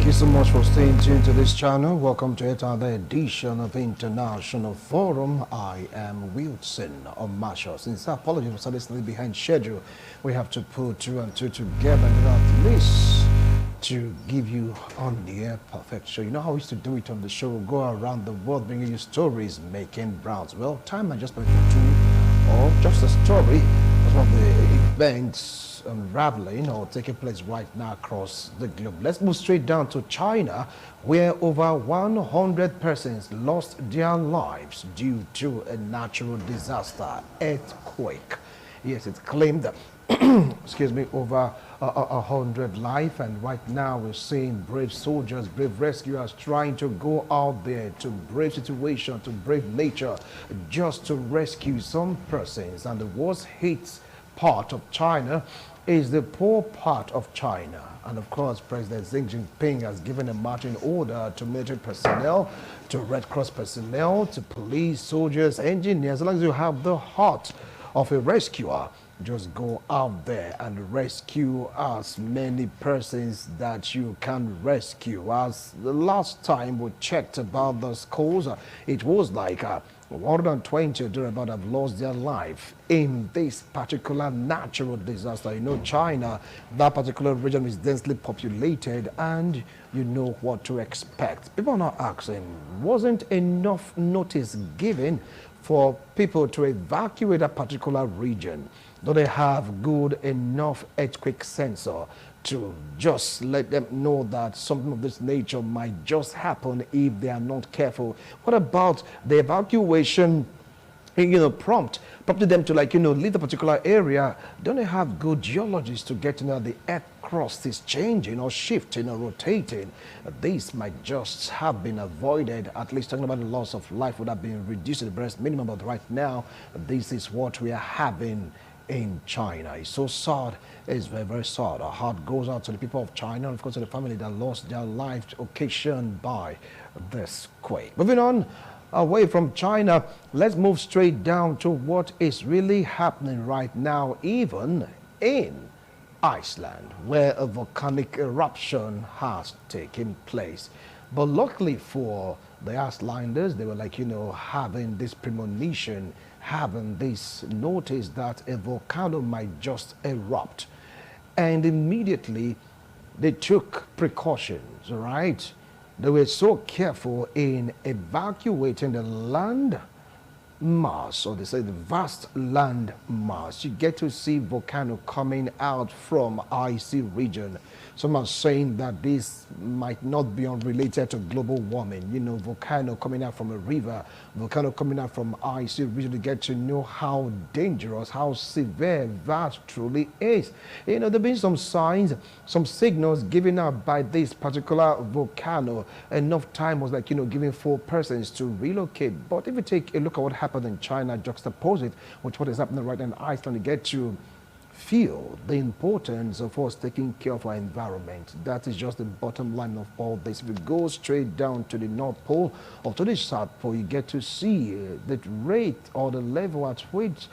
Thank you so much for staying tuned to this channel. Welcome to yet another edition of International Forum. I am Wilson Marshall. Since I apologize for slightly behind schedule, we have to put two and two together and at least to give you on the air perfect show. You know how we used to do it on the show? We'll go around the world bringing you stories, making rounds. Well, time and just two or just a story of one of the events unraveling or taking place right now across the globe. Let's move straight down to China, where over 100 persons lost their lives due to a natural disaster, earthquake. Yes, it's claimed that excuse me, over 100 lives, and right now we're seeing brave soldiers, brave rescuers trying to go out there to brave situation, to brave nature, just to rescue some persons. And the worst hit part of China is the poor part of China. And of course, President Xi Jinping has given a marching order to military personnel, to Red Cross personnel, to police, soldiers, engineers. As long as you have the heart of a rescuer, just go out there and rescue as many persons that you can rescue. As the last time we checked about the schools, it was like 120 or thereabout have lost their life in this particular natural disaster. You know, China, that particular region is densely populated, and you know what to expect. People are now asking, wasn't enough notice given for people to evacuate that particular region? Do they have good enough earthquake sensor to just let them know that something of this nature might just happen if they are not careful? What about the evacuation, prompted them to leave the particular area? Don't they have good geologists to get to know the earth crust is changing or shifting or rotating? This might just have been avoided. At least talking about the loss of life would have been reduced to the barest minimum, but right now this is what we are having in China. It's so sad. It's very, very sad. Our heart goes out to the people of China and of course to the family that lost their lives occasioned by this quake. Moving on away from China, let's move straight down to what is really happening right now, even in Iceland, where a volcanic eruption has taken place. But luckily for the Icelanders, they were having this premonition, having this notice that a volcano might just erupt. And immediately they took precautions, right? They were so careful in evacuating the land mass, or they say the vast land mass. You get to see volcano coming out from icy region. Some are saying that this might not be unrelated to global warming. You know, volcano coming out from a river, volcano coming out from icy region. You get to know how dangerous, how severe that truly is. You know, there have been some signs, some signals given out by this particular volcano. Enough time was giving 4 persons to relocate. But if you take a look at what happened in China, juxtapose it with what is happening right now in Iceland, you get to feel the importance of us taking care of our environment. That is just the bottom line of all this. If you go straight down to the North Pole or to the South Pole, you get to see the rate or the level at which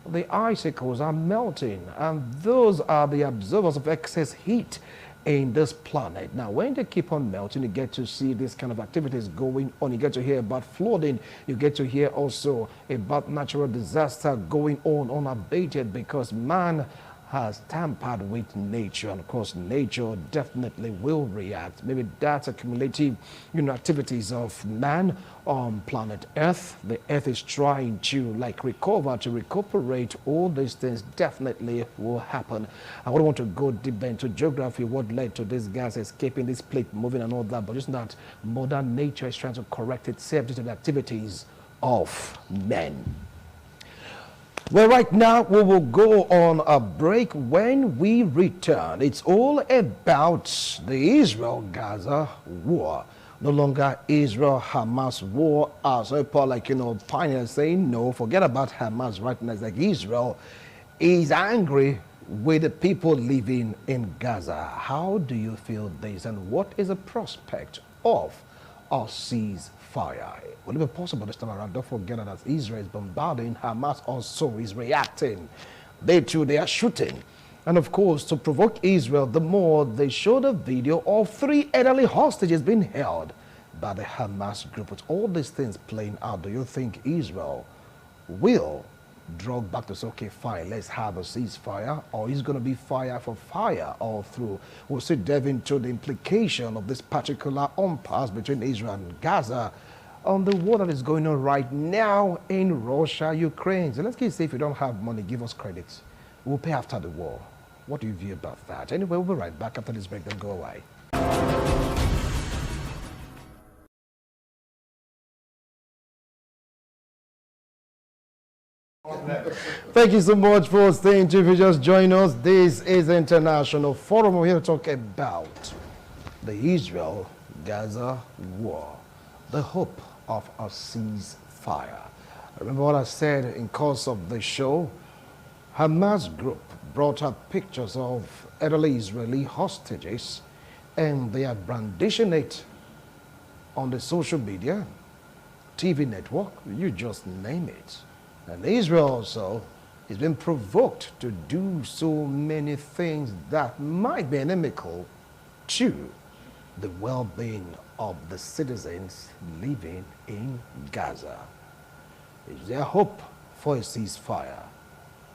the icicles are melting, and those are the absorbers of excess heat in this planet. Now, when they keep on melting, you get to see this kind of activities going on. You get to hear about flooding. You get to hear also about natural disaster going on unabated, because man has tampered with nature, and of course nature definitely will react. Maybe that's accumulative activities of man on planet Earth. The Earth is trying to recover, to recuperate. All these things definitely will happen. I wouldn't want to go deep into geography, what led to this gas escaping, this plate moving and all that, but just that modern nature is trying to correct itself due to the activities of men. Well, right now we will go on a break. When we return, it's all about the Israel-Gaza war. No longer Israel-Hamas war, as people pioneers saying, no, forget about Hamas right now. It's like Israel is angry with the people living in Gaza. How do you feel this, and what is the prospect of a ceasefire? Will it be possible this time around? Don't forget that as Israel is bombarding, Hamas also is reacting. They too, they are shooting. And of course, to provoke Israel the more, they showed a video of 3 elderly hostages being held by the Hamas group. With all these things playing out, do you think Israel will draw back to say, okay, fine, let's have a ceasefire, or is going to be fire for fire all through? We'll still delve into the implication of this particular impasse between Israel and Gaza on the war that is going on right now in Russia, Ukraine. So let's say if you don't have money, give us credit. We'll pay after the war. What do you view about that? Anyway, we'll be right back after this break. Don't go away. Thank you so much for staying tuned. If you just join us, this is International Forum. We're here to talk about the Israel-Gaza war, the hope of a ceasefire. Remember what I said in course of the show? Hamas group brought up pictures of elderly Israeli hostages, and they are brandishing it on the social media, TV network, you just name it. And Israel also is being provoked to do so many things that might be inimical to the well-being of the citizens living in Gaza. Is there hope for a ceasefire?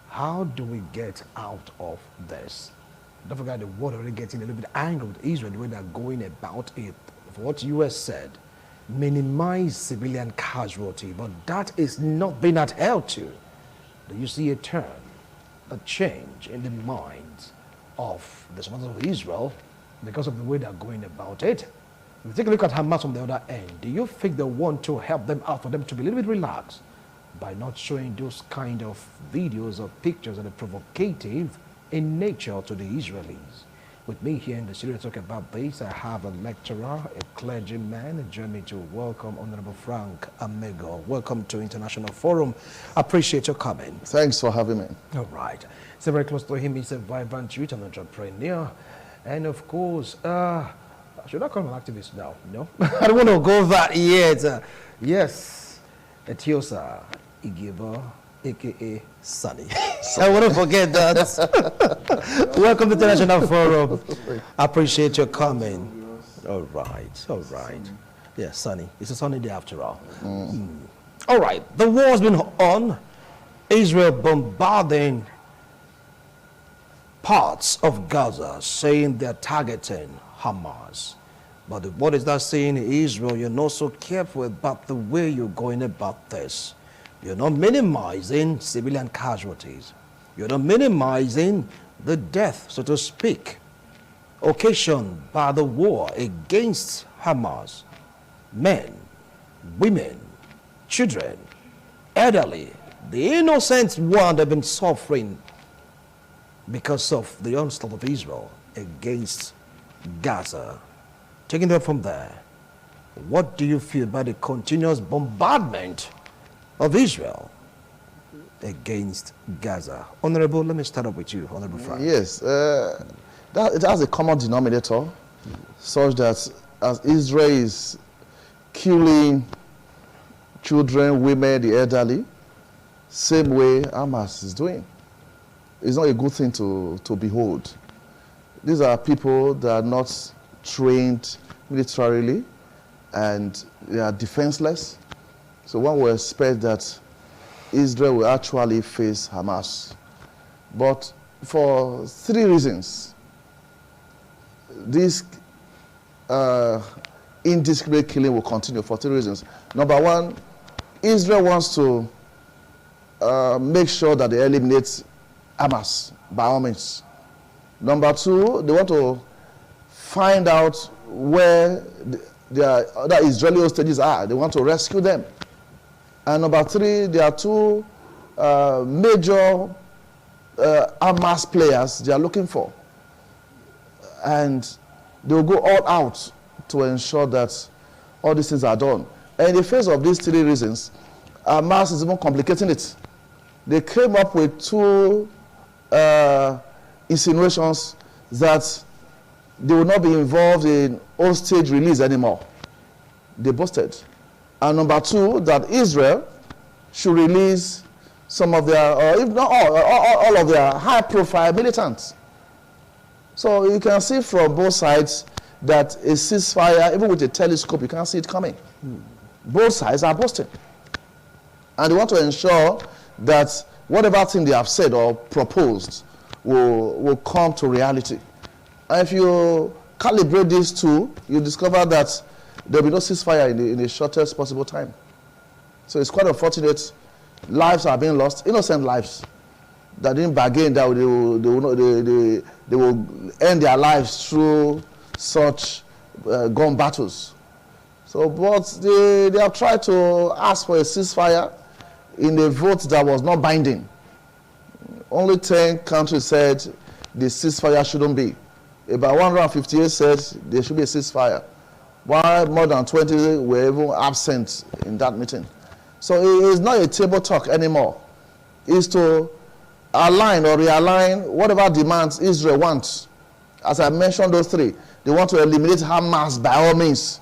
How do we get out of this? Don't forget the world already getting a little bit angry with Israel the way they're going about it. For what U.S. said, minimize civilian casualty, but that is not being adhered to. Do you see a turn, a change in the minds of the supporters of Israel because of the way they're going about it? If you take a look at Hamas on the other end, do you think they want to help them out, for them to be a little bit relaxed by not showing those kind of videos or pictures that are provocative in nature to the Israelis? With me here in the studio to talk about this, I have a lecturer, a clergyman, join me to welcome Honorable Frank Amego. Welcome to International Forum. Appreciate your coming. Thanks for having me. All right. So very close to him, he's a vibrant youth and entrepreneur. And of course, should I call him an activist now? No? I don't want to go that yet. Yes, Etiosa Igeba, a.k.a. Sunny. I want to forget that. Welcome to the International Forum. Appreciate your coming. All right, all right. Yeah, Sunny. It's a sunny day after all. All right, the war's been on. Israel bombarding parts of Gaza, saying they're targeting Hamas. But what is that saying in Israel? You're not so careful about the way you're going about this. You're not minimizing civilian casualties. You're not minimizing the death, so to speak, occasioned by the war against Hamas. Men, women, children, elderly, the innocent one have been suffering because of the onslaught of Israel against Gaza. Taking it from there, what do you feel about the continuous bombardment of Israel against Gaza? Honorable, let me start up with you, Honorable Frank. Yes, it has a common denominator, such that as Israel is killing children, women, the elderly, same way Hamas is doing. It's not a good thing to behold. These are people that are not trained militarily, and they are defenseless. So one would expect that Israel will actually face Hamas. But for 3 reasons, this indiscriminate killing will continue for 3 reasons. Number 1, Israel wants to make sure that they eliminate Hamas by all means. Number 2, they want to find out where the other Israeli hostages are. They want to rescue them. And number 3, there are 2 major Hamas players they are looking for. And they will go all out to ensure that all these things are done. And in the face of these 3 reasons, Hamas is even complicating it. They came up with 2 insinuations that they will not be involved in hostage release anymore. They boasted. And number 2, that Israel should release some of their, or if not all of their high-profile militants. So you can see from both sides that a ceasefire, even with a telescope, you can't see it coming. Both sides are boasting. And they want to ensure that whatever thing they have said or proposed will come to reality. And if you calibrate these two, you discover that there will be no ceasefire in the shortest possible time. So it's quite unfortunate. Lives are being lost, innocent lives that didn't bargain that they will end their lives through such gun battles. So, but they have tried to ask for a ceasefire in a vote that was not binding. Only 10 countries said the ceasefire shouldn't be. About 158 said there should be a ceasefire, while more than 20 were even absent in that meeting. So it is not a table talk anymore. It's to align or realign whatever demands Israel wants. As I mentioned those three, they want to eliminate Hamas by all means,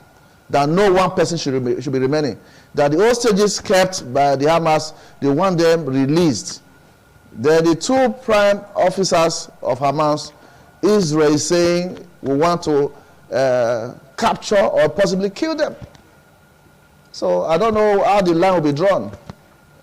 that no one person should be remaining. That the hostages kept by the Hamas, they want them released. Then the two prime officers of Hamas, Israel is saying we want to capture or possibly kill them. So I don't know how the line will be drawn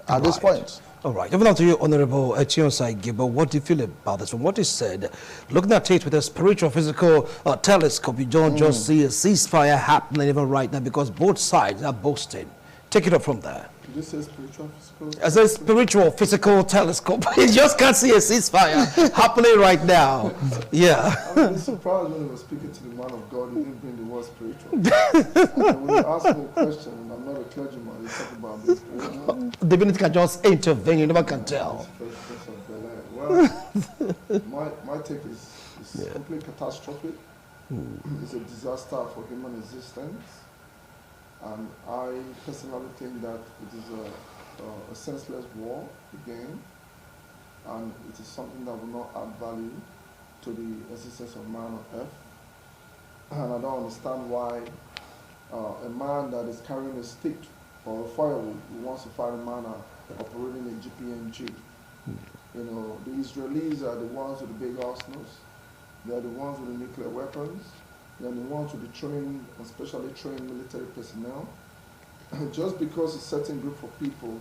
at this point. All right. Over to you, Honorable Genocide Gibbo. What do you feel about this? From what is said, looking at it with a spiritual, physical telescope, you don't just see a ceasefire happening even right now because both sides are boasting. Take it up from there. Did you say spiritual, physical? As a spiritual, physical telescope, you just can't see a ceasefire happening right now. Yeah. I was surprised when he was speaking to the man of God, he didn't bring the word spiritual. And when you ask me a question, and I'm not a clergyman, you talk about being spiritual. Divinity can just intervene, you never can tell. Well, my take is completely catastrophic. It's a disaster for human existence. And I personally think that it is a senseless war again, and it is something that will not add value to the existence of man on earth. And I don't understand why a man that is carrying a stick or a firewood who wants to fight a man operating a GPNG. You know, the Israelis are the ones with the big arsenals. They are the ones with the nuclear weapons. They are the ones with the trained, especially trained military personnel. Just because a certain group of people,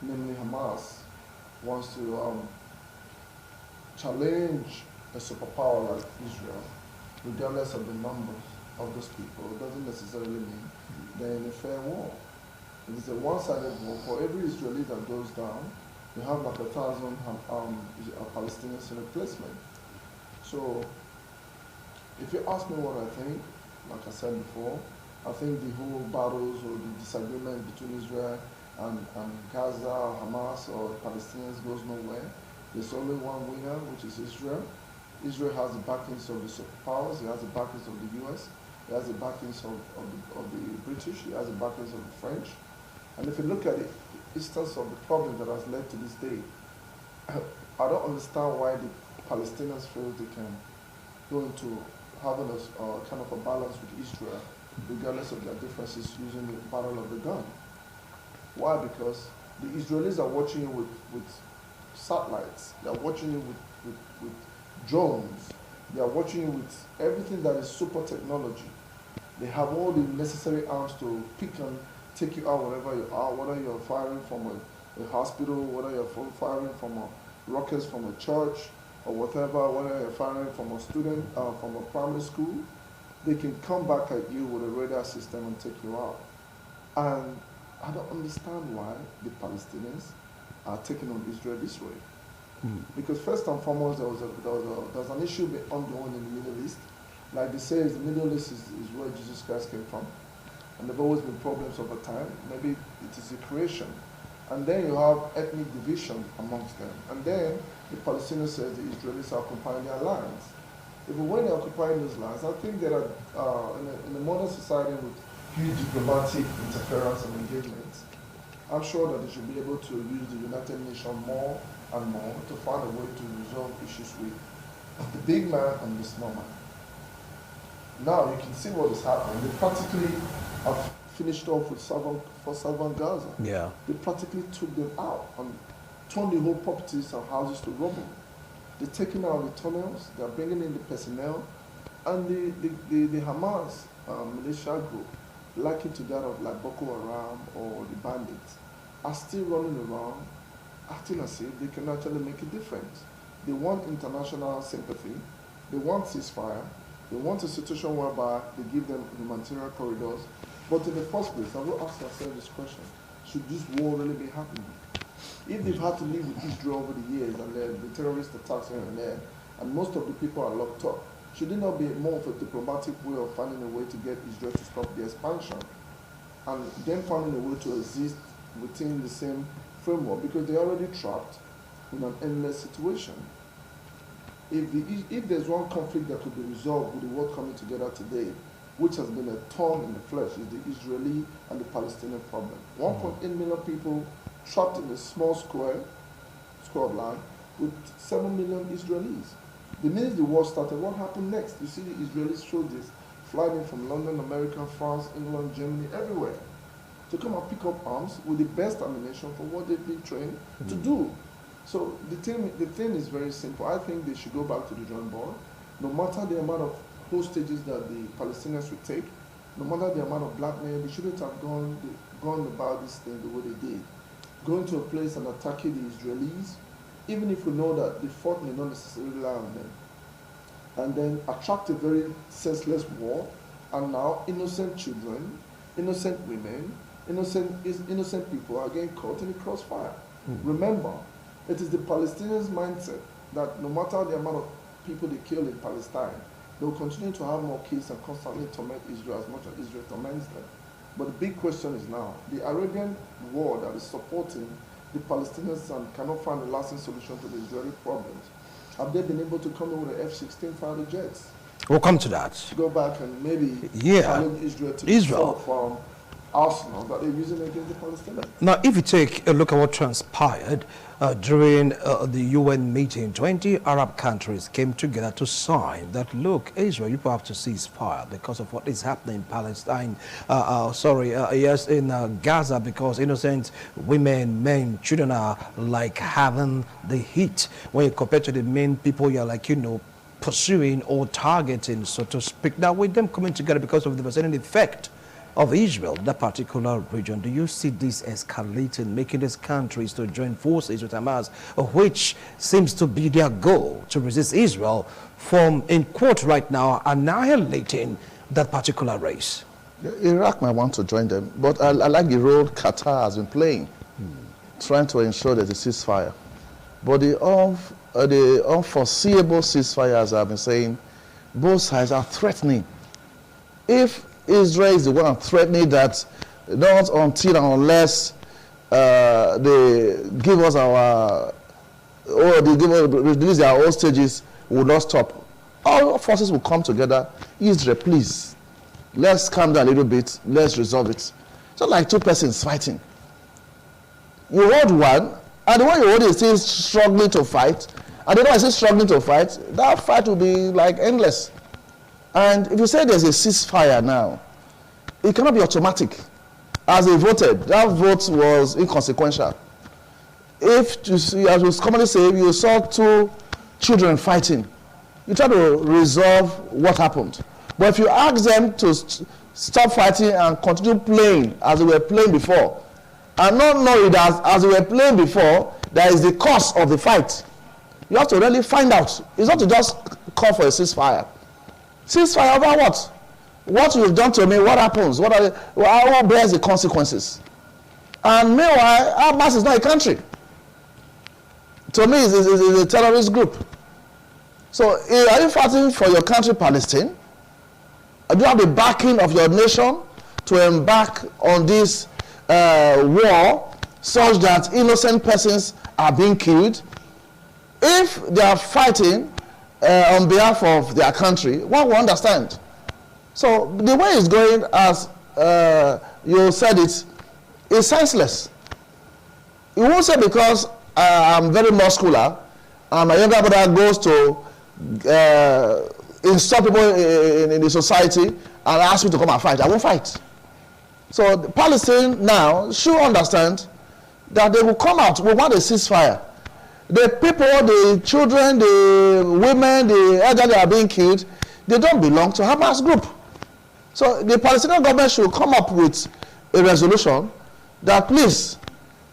namely Hamas, wants to challenge a superpower like Israel, regardless of the numbers of those people, it doesn't necessarily mean they're in a fair war. It is a one-sided war. For every Israeli that goes down, you have like 1,000 Palestinians in replacement. So, if you ask me what I think, like I said before, I think the whole battles or the disagreement between Israel and Gaza or Hamas or Palestinians goes nowhere. There's only one winner, which is Israel. Israel has the backings of the superpowers, it has the backings of the US, it has the backings of the British, it has the backings of the French. And if you look at the instance of the problem that has led to this day, I don't understand why the Palestinians feel they can go into having a kind of a balance with Israel, regardless of their differences, using the battle of the gun. Why? Because the Israelis are watching you with satellites, they are watching you with drones, they are watching you with everything that is super technology. They have all the necessary arms to pick and take you out wherever you are, whether you're firing from a hospital, whether you're firing from rockets from a church, or whatever, whether you're firing from a student, from a primary school, they can come back at you with a radar system and take you out. And I don't understand why the Palestinians are taking on Israel this way. Because first and foremost, there was an issue ongoing in the Middle East. Like they say, the Middle East is where Jesus Christ came from. And there have always been problems over time. Maybe it is a creation. And then you have ethnic division amongst them. And then the Palestinians say the Israelis are occupying their lands. Even when they're occupying those lands, I think there are, in a modern society with huge diplomatic interference and engagements, I'm sure that they should be able to use the United Nations more and more to find a way to resolve issues with the big man and the small man. Now you can see what is happening. They practically have finished off with southern Gaza. Yeah. They practically took them out and turned the whole properties and houses to rubble. They're taking out the tunnels, they're bringing in the personnel, and the Hamas militia group, likened to that of like Boko Haram or the bandits, are still running around acting as if they can actually make a difference. They want international sympathy, they want ceasefire, they want a situation whereby they give them humanitarian corridors. But in the first place, I will ask ourselves this question: should this war really be happening? If they've had to live with Israel over the years and the terrorist attacks here and there, and most of the people are locked up, should it not be more of a diplomatic way of finding a way to get Israel to stop the expansion and then finding a way to exist within the same framework, because they're already trapped in an endless situation? If there's one conflict that could be resolved with the world coming together today, which has been a thorn in the flesh, is the Israeli and the Palestinian problem. 1.8 million people trapped in a small square of land with 7 million Israelis. The minute the war started, what happened next? You see the Israelis show this, flying in from London, America, France, England, Germany, everywhere, to come and pick up arms with the best ammunition for what they've been trained to do. So the thing is very simple. I think they should go back to the drawing board. No matter the amount of hostages that the Palestinians would take, no matter the amount of blackmail, they shouldn't have gone about this thing the way they did. Going to a place and attacking the Israelis, even if we know that the fault may not necessarily lie on them, and then attract a very senseless war, and now innocent children, innocent women, innocent people are getting caught in the crossfire. Remember, it is the Palestinians' mindset that no matter the amount of people they kill in Palestine, they will continue to have more kids and constantly torment Israel as much as Israel torments them. But the big question is now, the Arabian war that is supporting the Palestinians and cannot find a lasting solution to the Israeli problems, have they been able to come in with the F-16 fighter jets? We'll come to that. To go back and maybe challenge Israel to from arsenal that they're using against the Palestinians. Now, if you take a look at what transpired during the UN meeting, 20 Arab countries came together to sign that, look, Israel, you have to cease fire because of what is happening in Palestine, in Gaza, because innocent women, men, children are like having the heat. When you compare to the main people, you're like, pursuing or targeting, so to speak. Now, with them coming together because of the devastating effect of Israel, that particular region, do you see this escalating, making these countries to join forces with Hamas, which seems to be their goal, to resist Israel from, in quote right now, annihilating that particular race? Iraq might want to join them, but I like the role Qatar has been playing, trying to ensure there's a ceasefire. But the unforeseeable ceasefire, as I've been saying, both sides are threatening. If Israel is the one threatening that not until and unless they give us release their hostages, will not stop. All forces will come together. Israel, please, let's calm down a little bit. Let's resolve it. It's not like two persons fighting. You hold one, and the one you hold is still struggling to fight. And the one is still struggling to fight. That fight will be like endless. And if you say there's a ceasefire now, it cannot be automatic. As they voted, that vote was inconsequential. If you see, as we commonly say, you saw two children fighting, you try to resolve what happened. But if you ask them to stop fighting and continue playing as they were playing before, and not know it as they were playing before, that is the cause of the fight, you have to really find out. It's not to just call for a ceasefire. Ceasefire over what? What you've done to me, what happens? Who bears the consequences? And meanwhile, Hamas is not a country. To me, it's a terrorist group. So, are you fighting for your country, Palestine? Do you have the backing of your nation to embark on this war such that innocent persons are being killed? If they are fighting on behalf of their country, one will understand. So the way it's going, as you said it, is senseless. You won't say because I'm very muscular and my younger brother goes to install people in the society and ask me to come and fight. I won't fight. So the Palestinians now should understand that they will come out. We want a ceasefire. The people, the children, the women, the elderly are being killed. They don't belong to Hamas group. So the Palestinian government should come up with a resolution that, please,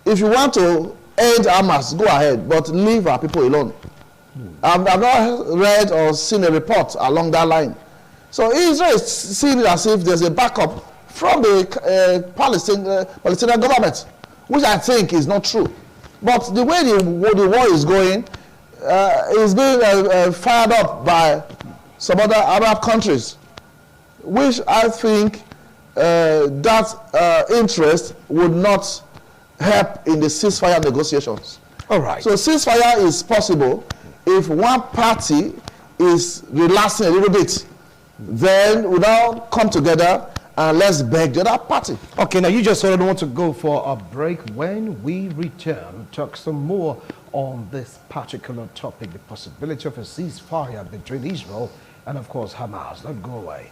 if you want to end Hamas, go ahead, but leave our people alone. I've not read or seen a report along that line. So Israel is seeing it as if there's a backup from the Palestinian government, which I think is not true. But the way the war is going is being fired up by some other Arab countries, which I think that interest would not help in the ceasefire negotiations. All right. So ceasefire is possible if one party is relaxing a little bit. Then we now come together and let's beg the other party. Okay, now you just already want to go for a break. When we return, we'll talk some more on this particular topic, the possibility of a ceasefire between Israel and, of course, Hamas. Don't go away.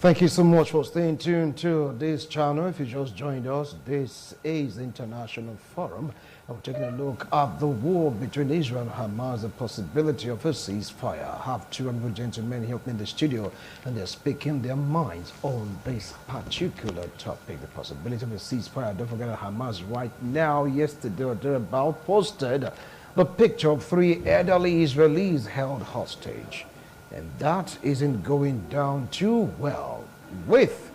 Thank you so much for staying tuned to this channel. If you just joined us, this is International Forum. I'm taking a look at the war between Israel and Hamas, the possibility of a ceasefire. I have two wonderful gentlemen here in the studio, and they're speaking their minds on this particular topic, the possibility of a ceasefire. Don't forget that Hamas right now, yesterday or thereabout, posted the picture of 3 elderly Israelis held hostage. And that isn't going down too well with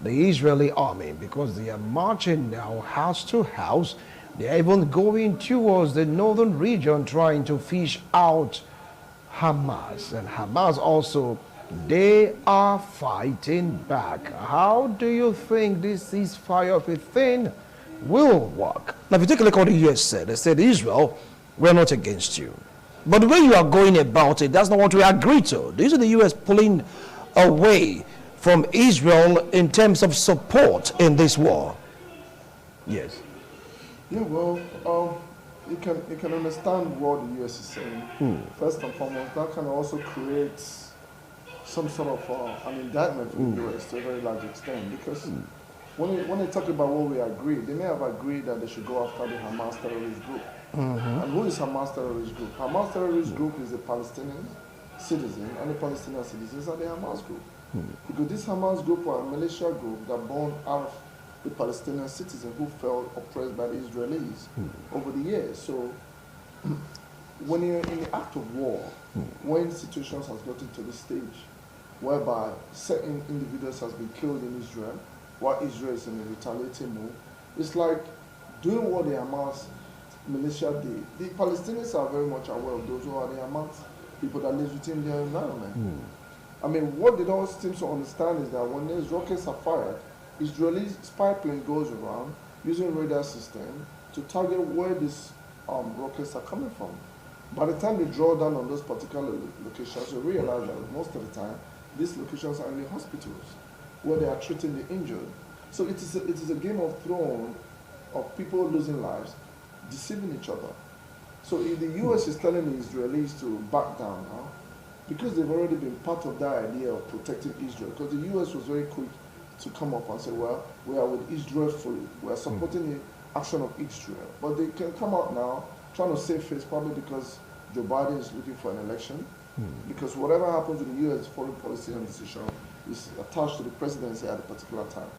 the Israeli army, because they are marching now house to house. They are even going towards the northern region trying to fish out Hamas. And Hamas also, they are fighting back. How do you think this ceasefire of a thing will work? Now, if you take a look at what the U.S. said, they said, Israel, we're not against you. But the way you are going about it, that's not what we agree to. These are the U.S. pulling away from Israel in terms of support in this war. Yes. Yeah, well, you can understand what the U.S. is saying. First and foremost, that can also create some sort of an indictment for the U.S. to a very large extent, because when they talk about what we agree, they may have agreed that they should go after the Hamas terrorist group. And who is Hamas terrorist group? Hamas terrorist group is a Palestinian citizen, and the Palestinian citizens are the Hamas group. Because this Hamas group were a militia group that born out of the Palestinian citizens who felt oppressed by the Israelis over the years. So when you're in the act of war, when situations has gotten to the stage whereby certain individuals has been killed in Israel, while Israel is in a retaliating move, it's like doing what the Hamas militia did. The Palestinians are very much aware of those who are the Hamas people that live within their environment. I mean, what they don't seem to understand is that when these rockets are fired, Israeli spy plane goes around using radar system to target where these rockets are coming from. By the time they draw down on those particular locations, you realize that most of the time, these locations are in the hospitals where they are treating the injured. So it is a game of thrones of people losing lives, deceiving each other. So if the U.S. is telling the Israelis to back down now, because they've already been part of that idea of protecting Israel, because the U.S. was very quick to come up and say, well, we are with Israel fully. We are supporting the action of Israel. But they can come out now trying to save face, probably because Joe Biden is looking for an election. Because whatever happens with the U.S. foreign policy and decision is attached to the presidency at a particular time.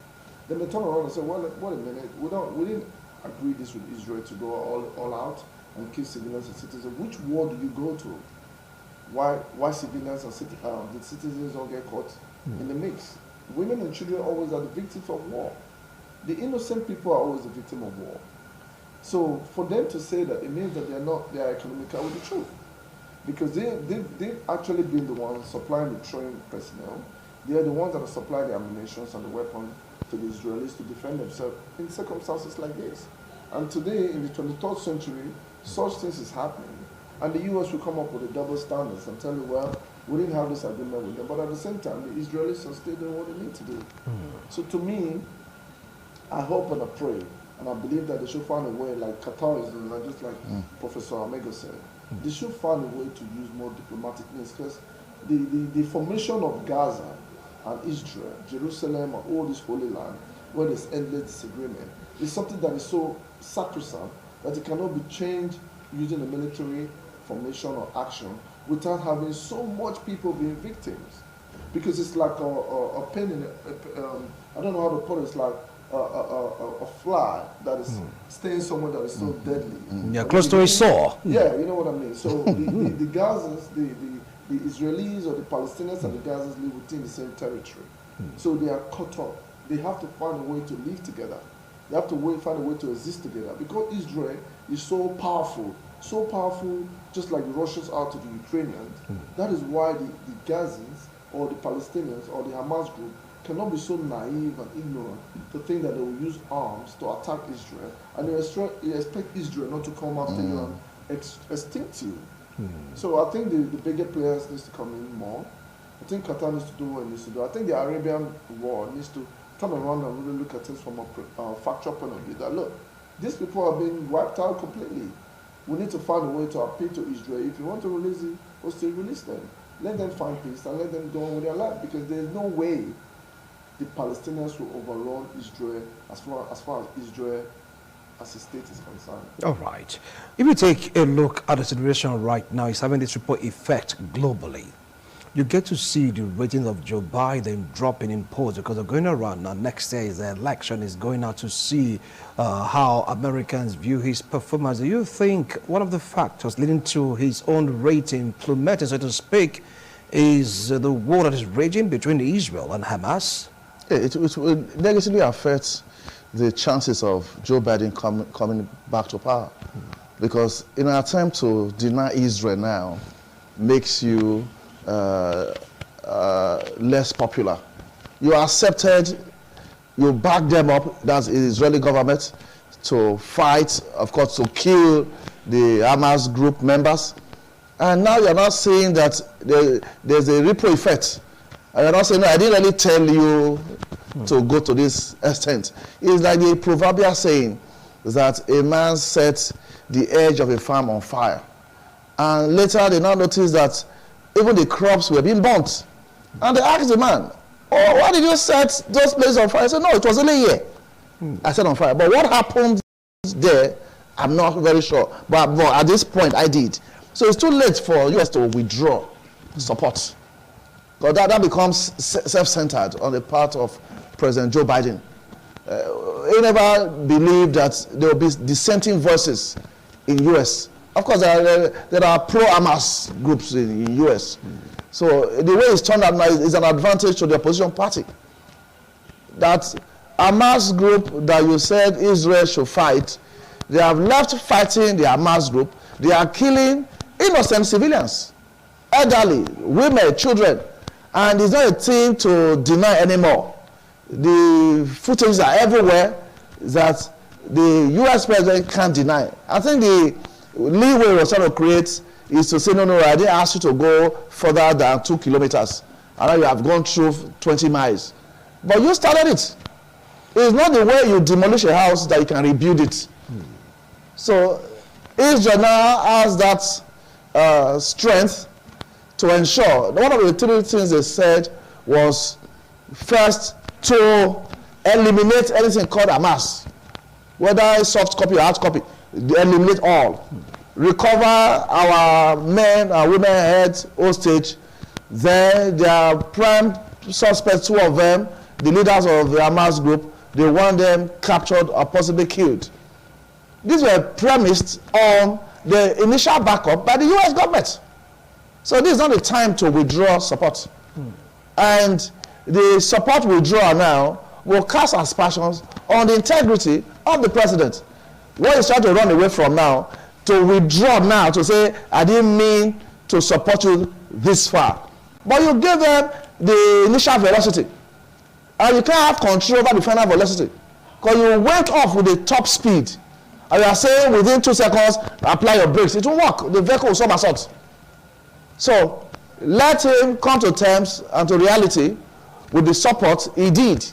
Then they turn around and say, well, wait a minute, we didn't agree this with Israel to go all out and kill civilians and citizens. Which war do you go to? Why civilians and the citizens don't get caught in the mix? Women and children always are the victims of war. The innocent people are always the victim of war. So for them to say that, it means that they are economical with the truth. Because they've actually been the ones supplying the trained personnel. They are the ones that are supplying the ammunition and the weapons to the Israelis to defend themselves in circumstances like this. And today, in the 23rd century, such things is happening. And the U.S. will come up with a double standards and tell you, well, we didn't have this agreement with them. But at the same time, the Israelis are still doing what they need to do. So to me, I hope and I pray, and I believe that they should find a way, like Qatar is doing, just like Professor Amego said, they should find a way to use more diplomatic means, because the formation of Gaza and Israel, Jerusalem and all this holy land, where there's endless disagreement, is something that is so sacrosanct that it cannot be changed using a military formation or action without having so much people being victims. Because it's like a pain in I don't know how to put it, it's like a fly that is staying somewhere that is so deadly. Yeah, close to a saw. Yeah, you know what I mean. So the Gazans, the Israelis or the Palestinians and the Gazans live within the same territory. So they are cut off. They have to find a way to live together. They have to find a way to exist together. Because Israel is so powerful, just like the Russians are to the Ukrainians. That is why the Gazans or the Palestinians or the Hamas group cannot be so naive and ignorant to think that they will use arms to attack Israel, and they expect Israel not to come after you and extinct you. So I think the bigger players needs to come in more. I think Qatar needs to do what it needs to do. I think the Arabian war needs to turn around and really look at things from a factual point of view. That look, these people are being wiped out completely. We need to find a way to appeal to Israel. If you want to release the hostage, release them. Let them find peace and let them go on with their life, because there is no way the Palestinians will overrun Israel as far as Israel as a state is concerned. All right. If you take a look at the situation right now, it's having this report effect globally. You get to see the ratings of Joe Biden dropping in polls because they're going around now. Next day is the election, is going out to see how Americans view his performance. Do you think one of the factors leading to his own rating plummeting, so to speak, is the war that is raging between Israel and Hamas? Yeah, it will negatively affect the chances of Joe Biden coming back to power. Because in an attempt to deny Israel now makes you less popular. You accepted, you back them up, that's the Israeli government, to fight, of course, to kill the Hamas group members. And now you're not saying that there's a ripple effect. And you're not saying, no, I didn't really tell you to go to this extent. It's like the proverbial saying that a man sets the edge of a farm on fire. And later they now notice that even the crops were being burnt. And they asked the man, oh, why did you set those places on fire? I said, no, it was only here. I set on fire. But what happened there, I'm not very sure. But at this point, I did. So it's too late for US to withdraw support. Because that becomes self-centered on the part of President Joe Biden. He never believed that there will be dissenting voices in US. Of course, there are pro-Hamas groups in the US. So the way it's turned out now is an advantage to the opposition party. That Hamas group that you said Israel should fight, they have left fighting the Hamas group. They are killing innocent civilians, elderly, women, children. And it's not a thing to deny anymore. The footages are everywhere that the US president can't deny. I think the leeway we're trying to create is to say, no, I didn't ask you to go further than 2 kilometers. And now you have gone through 20 miles. But you started it. It's not the way you demolish a house that you can rebuild it. So Israel now has that strength to ensure. One of the 3 things they said was, first, to eliminate anything called Hamas, whether soft copy or hard copy, eliminate all. Recover our men and women heads hostage. Then their prime suspects, 2 of them, the leaders of the Hamas group, they want them captured or possibly killed. These were premised on the initial backup by the US government. So this is not the time to withdraw support. And the support withdrawal now will cast aspersions on the integrity of the president. What he's trying to run away from now, to withdraw now, to say, I didn't mean to support you this far. But you gave them the initial velocity. And you can't have control over the final velocity. Because you went off with the top speed. And you are saying within 2 seconds, apply your brakes. It will work. The vehicle will somersault. So let him come to terms and to reality with the support he did.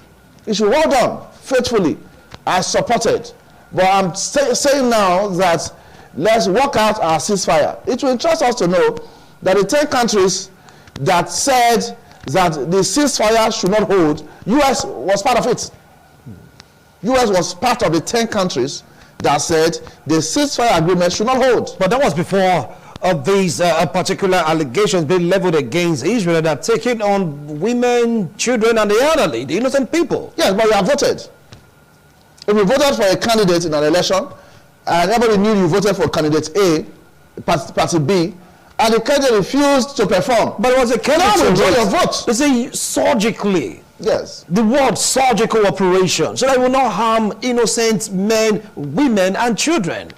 He should hold on faithfully. I supported. But I'm saying now that let's work out our ceasefire. It will interest us to know that the 10 countries that said that the ceasefire should not hold, U.S. was part of it. U.S. was part of the 10 countries that said the ceasefire agreement should not hold. But that was before these particular allegations being leveled against Israel that are taking on women, children, and the elderly, the innocent people. Yes, but you have voted. If you voted for a candidate in an election, and everybody knew you voted for candidate A, party B, and the candidate refused to perform. But it was a candidate. Withdraw your vote. They say surgically. Yes. The word surgical operation, so that it will not harm innocent men, women, and children.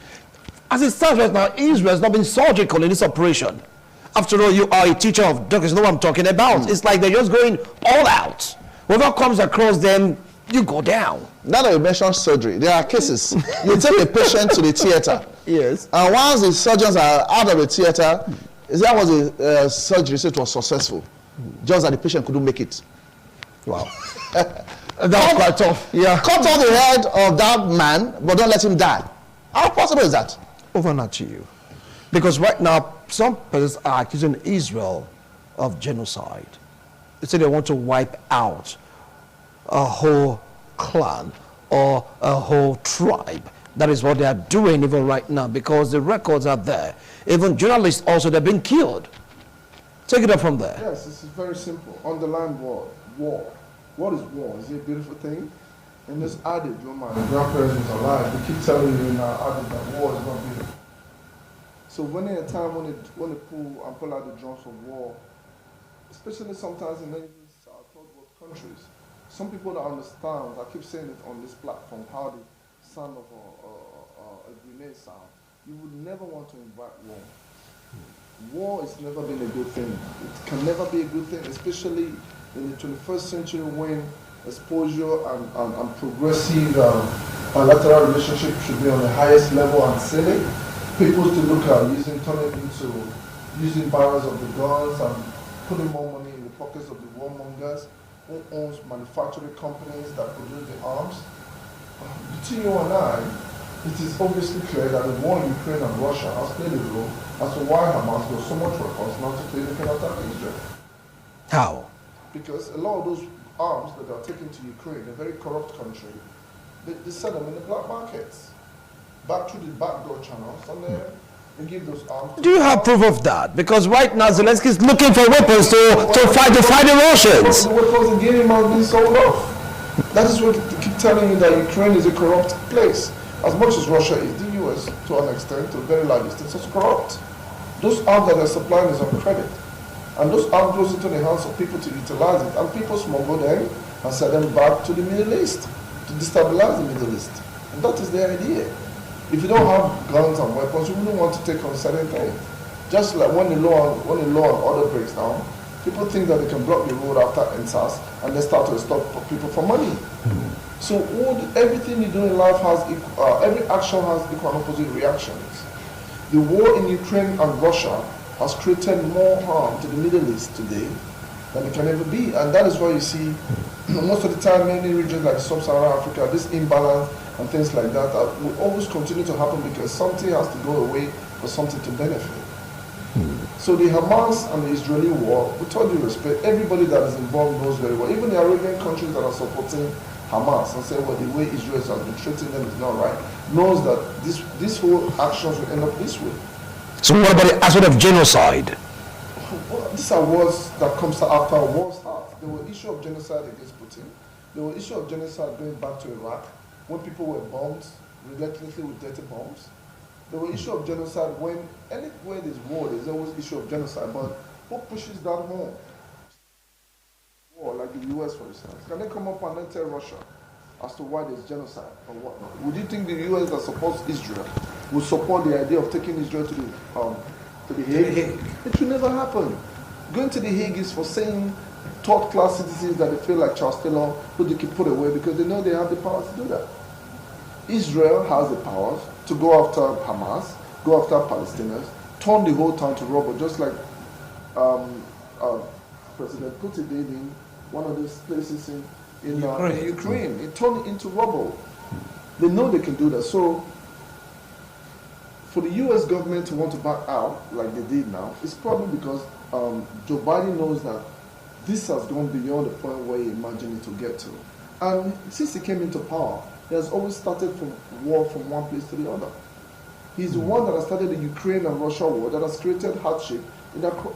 As it stands right now, Israel has not been surgical in this operation. After all, you are a teacher of doctors, you know what I'm talking about. It's like they're just going all out. Whatever comes across them, you go down. Now that you mentioned surgery, there are cases. You take a patient to the theater. Yes. And once the surgeons are out of the theater, that was a surgery, so it was successful. Just that the patient couldn't make it. Wow. That was quite tough. Yeah. Cut off the head of that man, but don't let him die. How possible is that? Over now to you. Because right now, some persons are accusing Israel of genocide. They say they want to wipe out a whole clan or a whole tribe. That is what they are doing even right now, because the records are there. Even journalists also, they're being killed. Take it up from there. Yes, this is very simple. Underline word, war. What is war? Is it a beautiful thing? In this adage, when my grandparents was alive, they keep telling you in our adage that war is not beautiful. So when in a time when they pull out the drums of war, especially sometimes in third world countries, some people don't understand, I keep saying it on this platform, how the sound of a grenade sound. You would never want to invite war. War has never been a good thing. It can never be a good thing, especially in the 21st century when exposure and progressive bilateral relationship should be on the highest level and ceiling. People to look at using barrels of the guns and putting more money in the pockets of the warmongers who owns manufacturing companies that produce the arms. Between you and I, it is obviously clear that the war in Ukraine and Russia has played a role as to why Hamas does so much weapons not to play the can attack Israel. How? Because a lot of those arms that are taken to Ukraine, a very corrupt country, they sell them in the black markets, back through the backdoor channels, and they give those arms. Do you have proof of that? Because right now Zelensky is looking for weapons to fight the Russians. The weapons are getting being sold off. That is what they keep telling you, that Ukraine is a corrupt place. As much as Russia is, the US, to an extent, to a very large extent, is also corrupt. Those arms that they're supplying is on credit. And those arms goes into the hands of people to utilize it. And people smuggle them and sell them back to the Middle East, to destabilize the Middle East. And that is the idea. If you don't have guns and weapons, you wouldn't want to take on certain things. Just like when the law and order breaks down, people think that they can block the road after NSAS and they start to stop people for money. So everything you do in life has, every action has equal and opposite reactions. The war in Ukraine and Russia has created more harm to the Middle East today than it can ever be. And that is why you see most of the time many regions like Sub-Saharan Africa, this imbalance and things like that will always continue to happen because something has to go away for something to benefit. So the Hamas and the Israeli war, with all due respect, everybody that is involved knows very well, even the Arabian countries that are supporting Hamas and say, well, the way Israel has been treating them is not right, knows that this whole actions will end up this way. So what about the aspect of genocide? Well, these are words that comes after a war starts. There were issue of genocide against Putin. There were issue of genocide going back to Iraq when people were bombed relentlessly with dirty bombs. There were issue of genocide when anywhere there's war, there's always issue of genocide. But who pushes that home? War, like the US, for instance. Can they come up and then tell Russia as to why there's genocide or whatnot? Would you think the US that supports Israel would support the idea of taking Israel to the Hague? It will never happen. Going to the Hague is for saying third-class citizens that they feel like Charles Taylor, who they can put away because they know they have the power to do that. Israel has the powers to go after Hamas, go after Palestinians, turn the whole town to rubble, just like President Putin did in one of those places in Ukraine. It turned it into rubble. They know they can do that. So for the US government to want to back out like they did now, it's probably because Joe Biden knows that this has gone beyond the point where he imagined it to get to. And since he came into power, he has always started from war from one place to the other. He's the one that has started the Ukraine and Russia war that has created hardship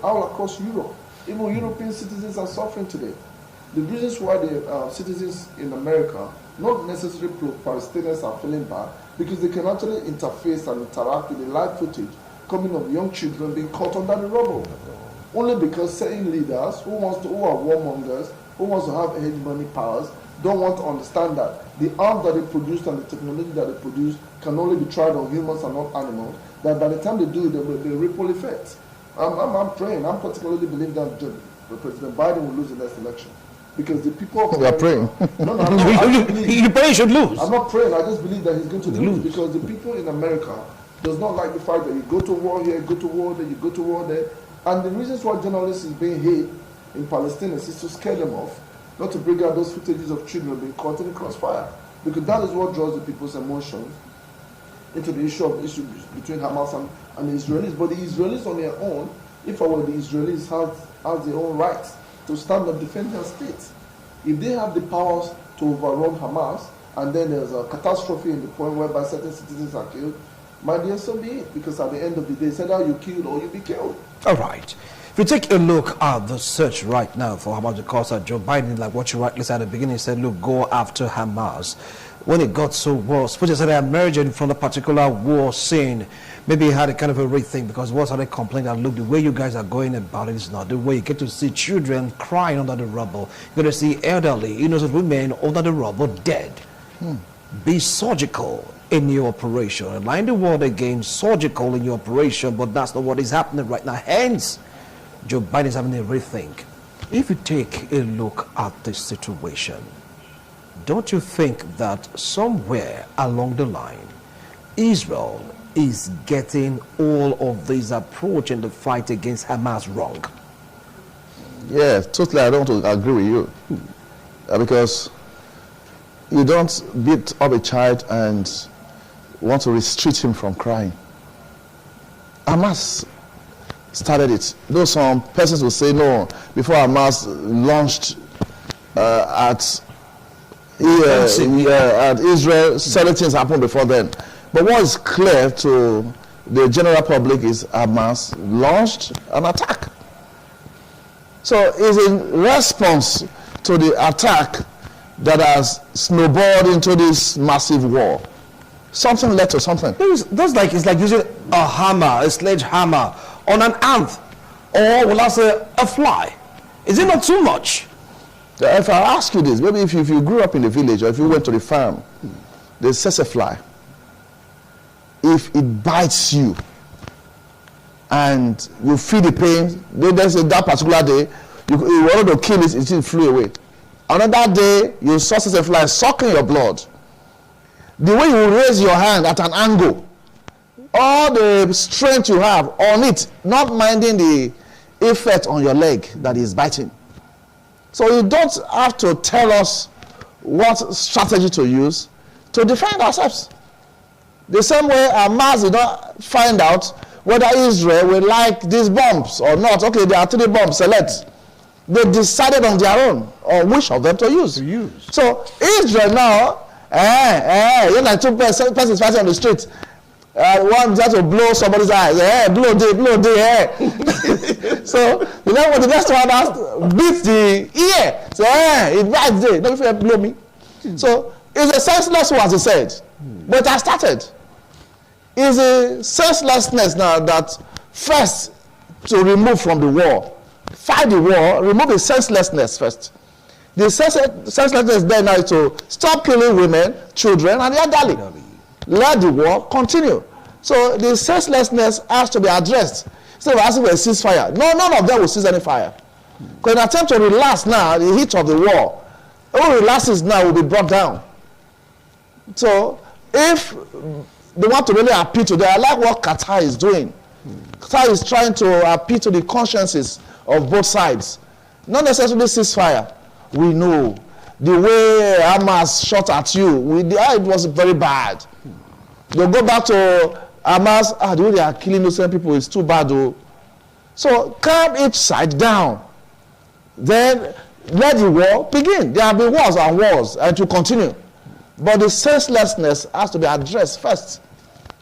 all across Europe. Even European citizens are suffering today. The reasons why the citizens in America, not necessarily Palestinians, are feeling bad, because they can actually interface and interact with the live footage coming of young children being caught under the rubble. Only because certain leaders who are warmongers, who wants to have hegemony powers, don't want to understand that the arms that they produce and the technology that they produce can only be tried on humans and not animals, that by the time they do it, there will be a ripple effect. I'm praying. I'm particularly believe that President Biden will lose the next election. Because the people of America... You are praying. No, I'm not, you pray he should lose. I'm not praying. I just believe that he's going to lose. Because the people in America does not like the fact that you go to war here, you go to war there, you go to war there. And the reasons why journalists is being hate in Palestine is to scare them off, not to bring out those footages of children being caught in the crossfire. Because that is what draws the people's emotions into the issue between Hamas and the Israelis. But the Israelis on their own, if I were the Israelis, have their own rights to stand and defend their state. If they have the powers to overrun Hamas, and then there's a catastrophe in the point whereby certain citizens are killed, my dear, so be it. Because at the end of the day, it's either you killed or you be killed. All right. If you take a look at the search right now for Hamas, because Joe Biden, like what you rightly said at the beginning, said, look, go after Hamas. When it got so worse, which is that they emerging from the particular war scene, maybe he had a kind of a rethink, because what started complaining that, look, the way you guys are going about it is not the way. You get to see children crying under the rubble. You get to see elderly, innocent women under the rubble dead. Be surgical in your operation. Align the world again, surgical in your operation, but that's not what is happening right now. Hence, Joe Biden is having a rethink. If you take a look at this situation, don't you think that somewhere along the line, Israel is getting all of this approach in the fight against Hamas wrong? Yeah, totally. I don't agree with you. Because you don't beat up a child and want to restrict him from crying. Hamas started it. Though some persons will say no, before Hamas launched at Israel, certain things happened before then. But what is clear to the general public is Hamas launched an attack. So it's in response to the attack that has snowballed into this massive war. Something led to something. It's like using a hammer, a sledgehammer on an ant, or will I say a fly. Is it not too much? If I ask you this, maybe if you grew up in the village or if you went to the farm, there's such a fly. If it bites you and you feel the pain, that particular day, you wanted to kill it, it flew away. Another day, you saw such a fly sucking your blood. The way you raise your hand at an angle, all the strength you have on it, not minding the effect on your leg that is biting. So you don't have to tell us what strategy to use to defend ourselves. The same way Hamas did not find out whether Israel will like these bombs or not. Okay, there are 3 bombs, select. They decided on their own on which of them to use. So Israel now, you're like 2 persons fighting on the street. One just to blow somebody's eyes. Blow day. So you know what the next one has beats the ear. So it bites day. Don't you blow me? So it's a senseless one, as he said. But it has started. It's a senselessness now that first to remove from the war. Fight the war, remove the senselessness first. The senselessness there now is to stop killing women, children, and the elderly. Let the war continue. So the senselessness has to be addressed. Instead of asking for a ceasefire. No, none of them will cease any fire. Because in an attempt to relax now the heat of the war, who relaxes now will be brought down. So if they want to really appeal to them, I like what Qatar is doing. Qatar is trying to appeal to the consciences of both sides. Not necessarily ceasefire. We know the way Hamas shot at you, it was very bad. They'll go back to Hamas, the way they are killing innocent people is too bad though. So calm each side down. then let the war begin. There have been wars and wars, and to continue. But the senselessness has to be addressed first.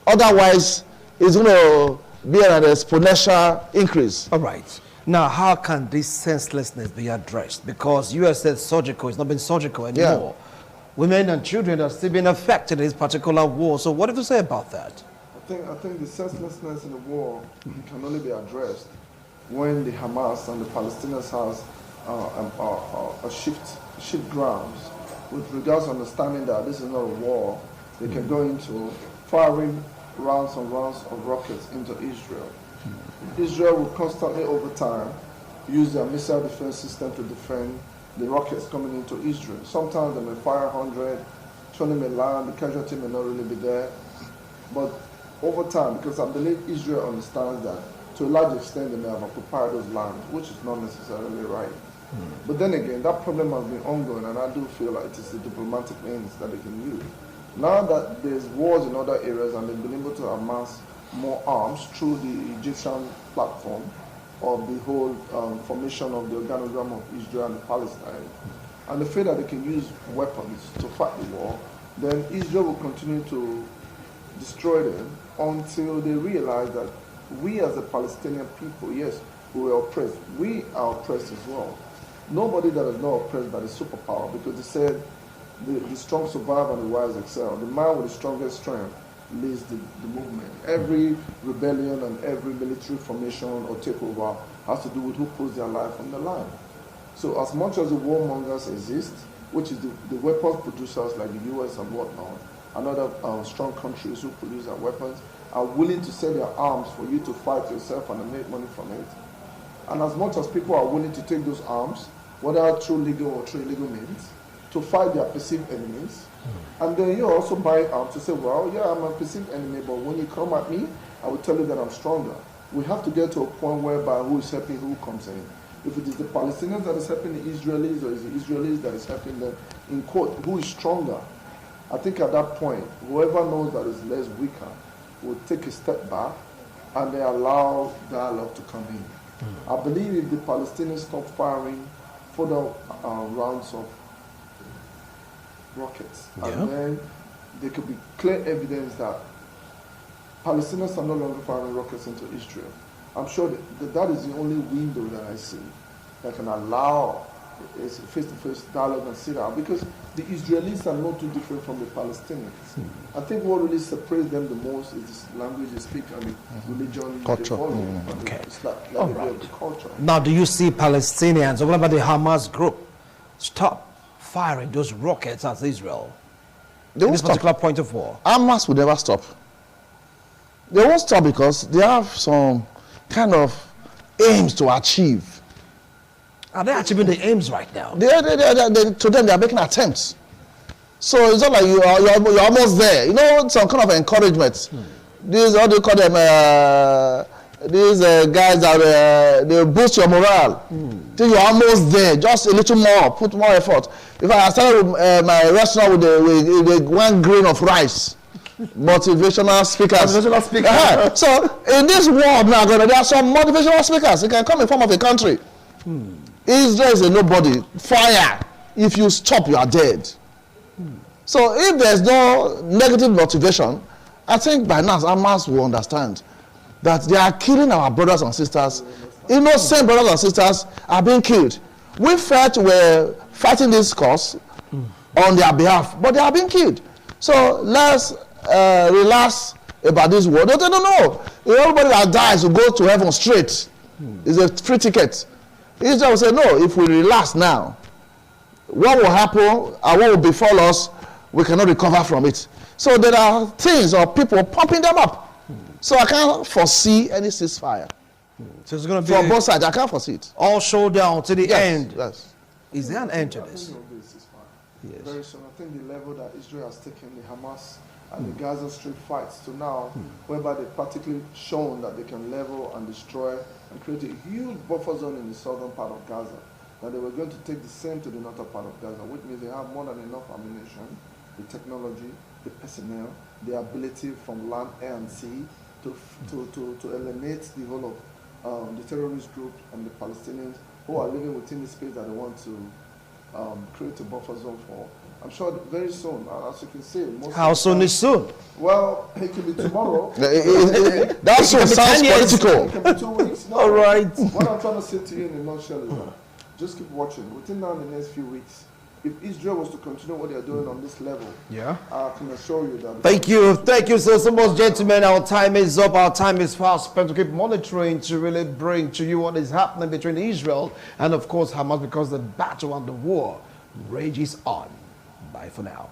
Otherwise, it's going to be an exponential increase. All right. Now, how can this senselessness be addressed? Because U.S. said surgical, it's not been surgical anymore. Yeah. Women and children are still being affected in this particular war. So what do you say about that? I think the senselessness in the war can only be addressed when the Hamas and the Palestinians has shift grounds with regards to understanding that this is not a war. They can go into firing rounds and rounds of rockets into Israel. Israel will constantly, over time, use their missile defense system to defend the rockets coming into Israel. Sometimes they may fire 100, 20 may land, the casualty may not really be there. But over time, because I believe Israel understands that to a large extent they may have occupied those lands, which is not necessarily right. But then again, that problem has been ongoing, and I do feel like it is the diplomatic means that they can use. Now that there's wars in other areas and they've been able to amass more arms through the Egyptian platform of the whole formation of the organogram of Israel and Palestine, and the fact that they can use weapons to fight the war, then Israel will continue to destroy them until they realize that we as a Palestinian people, yes, we were oppressed. We are oppressed as well. Nobody that is not oppressed by the superpower, because they said the strong survive and the wise excel. The man with the strongest strength leads the movement. Every rebellion and every military formation or takeover has to do with who puts their life on the line. So as much as the warmongers exist, which is the weapons producers like the US and whatnot, and other strong countries who produce their weapons, are willing to sell their arms for you to fight yourself and make money from it. And as much as people are willing to take those arms, whether through legal or through illegal means, to fight their perceived enemies, and then you also buy arms to say, well, yeah, I'm a perceived enemy, but when you come at me, I will tell you that I'm stronger. We have to get to a point whereby who is helping who comes in. If it is the Palestinians that is helping the Israelis, or is the Israelis that is helping them, in quote, who is stronger? I think at that point, whoever knows that is less weaker will take a step back and they allow dialogue to come in. I believe if the Palestinians stop firing further rounds of rockets, and then there could be clear evidence that Palestinians are no longer firing rockets into Israel. I'm sure that is the only window that I see that can allow a face-to-face dialogue and sit down, because the Israelis are not too different from the Palestinians. I think what really separates them the most is the language they speak and the religion Culture. they follow. Okay. It's like All the way right. of the culture. Now, do you see Palestinians, or what about the Hamas group, stop firing those rockets at Israel They in won't this stop. particular point of war? Hamas will never stop. They won't stop because they have some kind of aims to achieve. Are they achieving the aims right now? To them, they are making attempts. So it's not like you're almost there. You know, some kind of encouragement. These, how do you call them? These guys that they boost your morale. Till you're almost there, just a little more, put more effort. In fact, I started with my restaurant with 1 grain of rice. Motivational speakers. Motivational speakers. So in this world now, there are some motivational speakers. It can come in form of a country. Israel is a nobody. Fire. If you stop, you are dead. So if there's no negative motivation, I think by now Hamas will understand that they are killing our brothers and sisters. Innocent brothers and sisters are being killed. We felt we're fighting this cause on their behalf, but they are being killed. So let's relax about this war. No. Everybody that dies will go to heaven straight. It's a free ticket. Israel will say, no, if we relax now, what will happen and what will befall us, we cannot recover from it. So there are things or people pumping them up. So I can't foresee any ceasefire. So it's going to For be both sides, I can't foresee it. all showdown to the end. Yes. Is there an end to I think this? there will be a ceasefire. Yes. Very soon. I think the level that Israel has taken the Hamas and the Gaza Strip fights to now, whereby they've practically shown that they can level and destroy and create a huge buffer zone in the southern part of Gaza, that they were going to take the same to the northern part of Gaza, which means they have more than enough ammunition, the technology, the personnel, the ability from land, air, and sea to eliminate the whole of the terrorist group and the Palestinians who are living within the space that they want to create a buffer zone for. I'm sure that very soon, as you can see. How soon is soon? Well, it can be tomorrow. That soon sounds political. It can be 2 weeks. No, all right. What I'm trying to say to you in a nutshell is that just keep watching. Within now the next few weeks, if Israel was to continue what they are doing on this level, Yeah. I can assure you that. Thank you so much, gentlemen. Our time is up. Our time is fast spent to keep monitoring, to really bring to you what is happening between Israel and, of course, Hamas, because the battle and the war rages on. Bye for now.